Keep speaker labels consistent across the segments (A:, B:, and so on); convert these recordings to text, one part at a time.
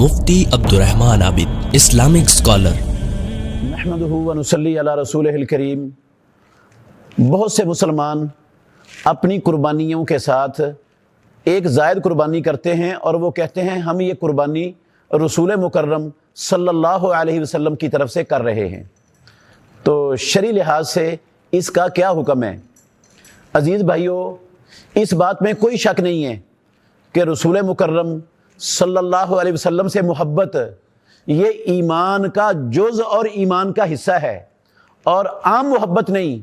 A: मुफ्ती Abdurrahman Abid, Islamic scholar.
B: नहमदुहु व नुसल्ली अला रसूलिहिल करीम। बहुत से मुसलमान अपनी कुर्बानियों के साथ एक ज़ायद कुर्बानी करते हैं और वो कहते हैं हम ये कुर्बानी रसूल मुकर्रम सल्लल्लाहु अलैहि वसल्लम की तरफ से कर रहे हैं। तो शरई लिहाज से इसका क्या हुक्म है? अज़ीज़ भाइयों, इस बात में कोई शक नहीं है कि रसूल मुकर्रम सल्लल्लाहु अलैहि वसल्लम से मोहब्बत ये ईमान का जुज़ और ईमान का हिस्सा है, और आम मोहब्बत नहीं।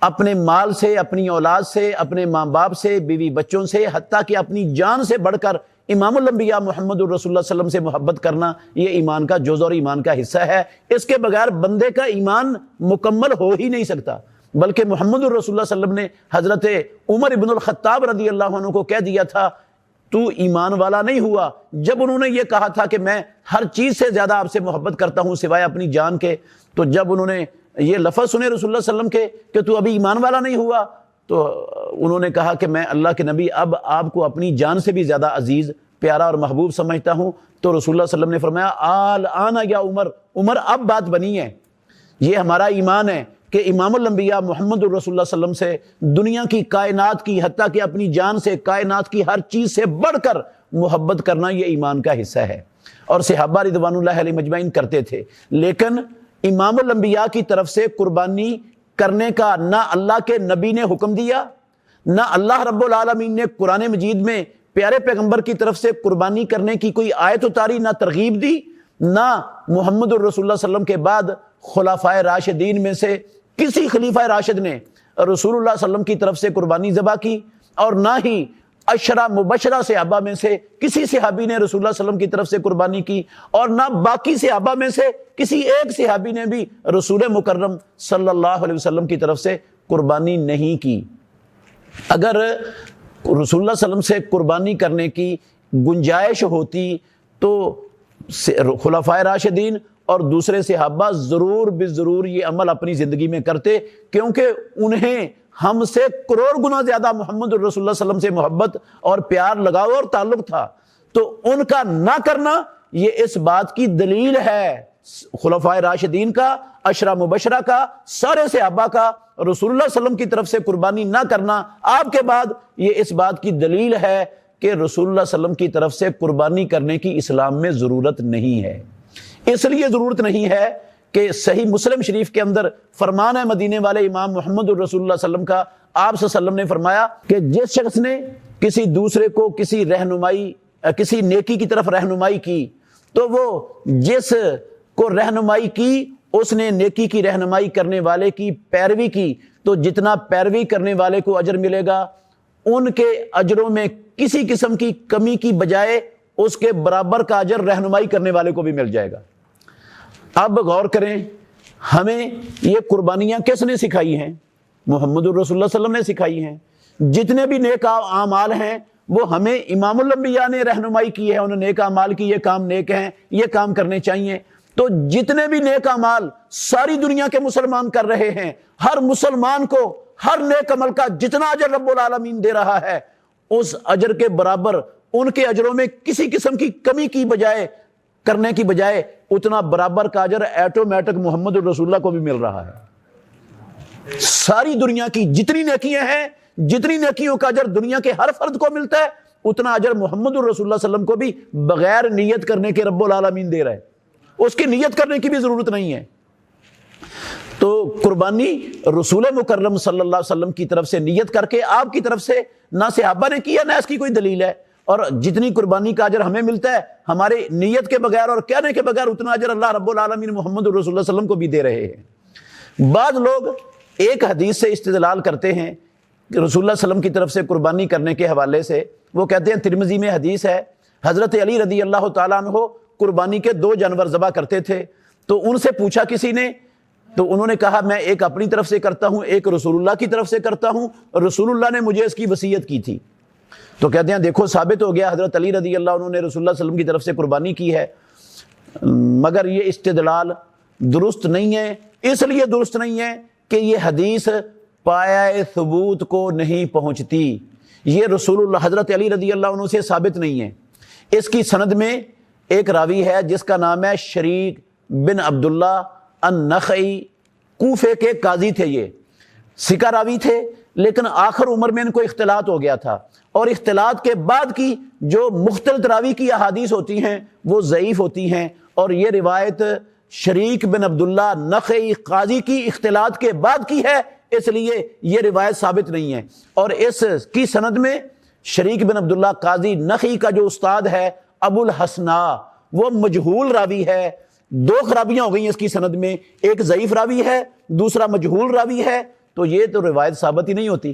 B: अपने माल से, अपनी औलाद से, अपने माँ बाप से, बीवी बच्चों से, हत्ता कि अपनी जान से बढ़कर इमामुल अंबिया मुहम्मदुर रसूलुल्लाह सल्लल्लाहु अलैहि वसल्लम से मोहब्बत करना ये ईमान का जुज़ और ईमान का हिस्सा है। इसके बगैर बंदे का ईमान मुकम्मल हो ही नहीं सकता। बल्कि मुहम्मदुर रसूलुल्लाह सल्लल्लाहु अलैहि वसल्लम ने हज़रत उमर इब्नुल खत्ताब रज़ियल्लाहु अन्हु को कह दिया था तू ईमान वाला नहीं हुआ, जब उन्होंने ये कहा था कि मैं हर चीज़ से ज़्यादा आपसे मोहब्बत करता हूँ सिवाय अपनी जान के। तो जब उन्होंने ये लफ्ज़ सुने रसूलुल्लाह सल्लल्लाहु अलैहि वसल्लम के कि तू अभी ईमान वाला नहीं हुआ, तो उन्होंने कहा कि मैं अल्लाह के नबी अब आपको अपनी जान से भी ज़्यादा अजीज़, प्यारा और महबूब समझता हूँ। तो रसूलुल्लाह सल्लल्लाहु अलैहि वसल्लम ने फरमाया आल आना या उमर, उमर अब बात बनी है। ये हमारा ईमान है कि इमामुल अंबिया मुहम्मदुर रसूलुल्लाह सल्लल्लाहु अलैहि वसल्लम से दुनिया की, कायनात की, हत्ता कि अपनी जान से, कायनात की हर चीज़ से बढ़कर मोहब्बत करना ये ईमान का हिस्सा है। और सहाबा रिज़वानुल्लाहि अलैहिम अजमईन करते थे। लेकिन इमामुल अंबिया की तरफ से कुर्बानी करने का ना अल्लाह के नबी ने हुक्म दिया, ना अल्लाह रब्बुल आलमीन ने कुरान मजीद में प्यारे पैगंबर की तरफ से कुर्बानी करने की कोई आयत उतारी, ना तरगीब दी, ना मुहम्मदुर रसूलुल्लाह सल्लल्लाहु अलैहि वसल्लम के बाद खुलाफाए राशिदीन में से किसी खलीफा राशिद ने रसूलुल्लाह सल्लल्लाहु अलैहि वसल्लम की तरफ से कुर्बानी ज़बा की, और ना ही अशरा मुबशरा सहाबा में से किसी सहाबी ने रसूलुल्लाह सल्लल्लाहु अलैहि वसल्लम की तरफ से कुर्बानी की, और ना बाकी सहाबा में से किसी एक सहाबी ने भी रसूल मुकर्रम सल्लल्लाहु अलैहि वसल्लम की तरफ से कुर्बानी नहीं की। अगर रसूलुल्लाह सल्लल्लाहु अलैहि वसल्लम से कुर्बानी करने की गुंजाइश होती तो खुलाफाए राशिदीन और दूसरे सहाबा ज़रूर बेज़रूर ये अमल अपनी ज़िंदगी में करते, क्योंकि उन्हें हमसे करोड़ गुना ज़्यादा मोहम्मद रसूलुल्लाह सल्लल्लाहु अलैहि वसल्लम से मोहब्बत और प्यार, लगाव और ताल्लुक़ था। तो उनका ना करना ये इस बात की दलील है, खुलफाए राशिदीन का, अशरा मुबशरा का, सारे सहाबा का रसूलुल्लाह सल्लल्लाहु अलैहि वसल्लम की तरफ से कुर्बानी ना करना आपके बाद ये इस बात की दलील है कि रसूलुल्लाह सल्लल्लाहु अलैहि वसल्लम की तरफ से कुर्बानी करने की इस्लाम में ज़रूरत नहीं है। इसलिए ज़रूरत नहीं है कि सही मुस्लिम शरीफ के अंदर फरमान है मदीने वाले इमाम मुहम्मद रसूलुल्लाह सल्लल्लाहु अलैहि वसल्लम का, आप सल्लल्लाहु अलैहि वसल्लम ने फरमाया कि जिस शख्स ने किसी दूसरे को किसी रहनुमाई, किसी नेकी की तरफ रहनुमाई की, तो वो जिस को रहनुमाई की उसने नेकी की रहनुमाई करने वाले की पैरवी की, तो जितना पैरवी करने वाले को अजर मिलेगा उनके अजरों में किसी किस्म की कमी की बजाय उसके बराबर का अजर रहनुमाई करने वाले को भी मिल जाएगा। अब गौर करें, हमें ये कुर्बानियां किसने सिखाई हैं? मुहम्मदुर रसूलुल्लाह सल्लल्लाहु अलैहि वसल्लम ने सिखाई हैं। जितने भी नेक आमाल हैं वो हमें इमामुल अंबिया ने रहनुमाई की है, उन्होंने नेक आमाल की, ये काम नेक हैं, ये काम करने चाहिए। तो जितने भी नेक अमाल सारी दुनिया के मुसलमान कर रहे हैं, हर मुसलमान को हर नेक अमल का जितना अजर रब्बुल आलमीन दे रहा है उस अजर के बराबर उनके अजरों में किसी किस्म की कमी की बजाय करने की बजाय उतना बराबर का अजर ऑटोमेटिक मोहम्मद रसूलुल्लाह को भी मिल रहा है। सारी दुनिया की जितनी नेकियां हैं, जितनी नेकियों का अजर दुनिया के हर फर्द को मिलता है, उतना अजर मोहम्मद रसूलुल्लाह सल्लल्लाहु अलैहि वसल्लम को भी बगैर नियत करने के रब्बुल आलमीन दे रहा है। उसकी नियत करने की भी जरूरत नहीं है। तो कुर्बानी रसूल मुकर्रम सल्लल्लाहु अलैहि वसल्लम की तरफ से नियत करके आपकी तरफ से ना सहाबा ने किया, ना इसकी कोई दलील है। और जितनी कुर्बानी का अजर हमें मिलता है हमारे नियत के बगैर और कहने के बगैर, उतना अजर अल्लाह रब्बुल आलमीन मोहम्मद रसूलुल्लाह सल्लल्लाहु अलैहि वसल्लम को भी दे रहे हैं। बाद लोग एक हदीस से इस्तिदलाल करते हैं कि रसूलुल्लाह सल्लल्लाहु अलैहि वसल्लम की तरफ से कुर्बानी करने के हवाले से, वो कहते हैं तिरमिज़ी में हदीस है, हज़रत अली रज़ियल्लाहु ताला अन्हु कुर्बानी के 2 जानवर ज़बा करते थे। तो उनसे पूछा किसी ने, तो उन्होंने कहा मैं एक अपनी तरफ से करता हूं, एक रसूलुल्लाह की तरफ से करता हूं, रसूलुल्लाह ने मुझे इसकी वसीयत की थी। तो कहते हैं देखो साबित हो गया, हज़रत अली रज़ियल्लाहु अन्हु ने रसूलुल्लाह सल्लल्लाहु अलैहि वसल्लम की तरफ से कुर्बानी की है। मगर ये इस्तिदलाल दुरुस्त नहीं है। इसलिए दुरुस्त नहीं है कि ये हदीस पाया सबूत को नहीं पहुंचती। ये रसूलुल्लाह हज़रत अली रज़ियल्लाहु अन्हु से साबित नहीं है। इसकी सनद में ایک راوی ہے جس کا نام ہے شریک بن عبداللہ النخعی، کوفے کے قاضی تھے، یہ ثقہ راوی تھے، لیکن آخر عمر میں ان کو اختلاط ہو گیا تھا، اور اختلاط کے بعد کی جو مختلط راوی کی احادیث ہوتی ہیں وہ ضعیف ہوتی ہیں، اور یہ روایت شریک بن عبداللہ نخعی قاضی کی اختلاط کے بعد کی ہے، اس لیے یہ روایت ثابت نہیں ہے۔ اور اس کی سند میں شریک بن عبداللہ قاضی نخعی کا جو استاد ہے ابو الحسناء، وہ مجہول راوی ہے۔ دو خرابیاں ہو گئی ہیں اس کی سند میں، ایک ضعیف راوی ہے، دوسرا مجہول راوی ہے، تو یہ تو روایت ثابت ہی نہیں ہوتی،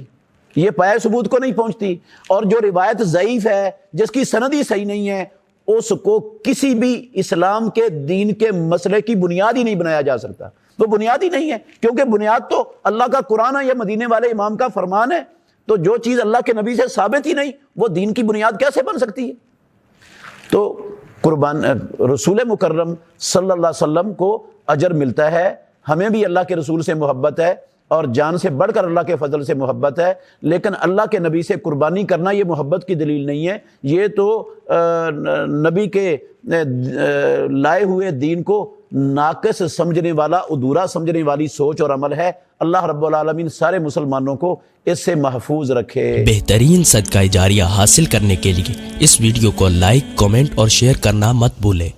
B: یہ پائے ثبوت کو نہیں پہنچتی۔ اور جو روایت ضعیف ہے، جس کی سند ہی صحیح نہیں ہے، اس کو کسی بھی اسلام کے دین کے مسئلے کی بنیاد ہی نہیں بنایا جا سکتا، وہ بنیاد ہی نہیں ہے، کیونکہ بنیاد تو اللہ کا قرآن ہے یا مدینے والے امام کا فرمان ہے، تو جو چیز اللہ کے نبی سے ثابت ہی نہیں، وہ دین کی بنیاد کیسے بن سکتی ہے؟ تو رسول مکرم صلی اللہ علیہ وسلم کو اجر ملتا ہے، ہمیں بھی اللہ کے رسول سے محبت ہے اور جان سے بڑھ کر اللہ کے فضل سے محبت ہے، لیکن اللہ کے نبی سے قربانی کرنا یہ محبت کی دلیل نہیں ہے، یہ تو نبی کے لائے ہوئے دین کو ناقص سمجھنے والا، ادھورا سمجھنے والی سوچ اور عمل ہے۔ اللہ رب العالمین سارے مسلمانوں کو اس سے محفوظ رکھے۔
A: بہترین صدقہ جاریہ حاصل کرنے کے لیے اس ویڈیو کو لائک، کمنٹ اور شیئر کرنا مت بھولیں۔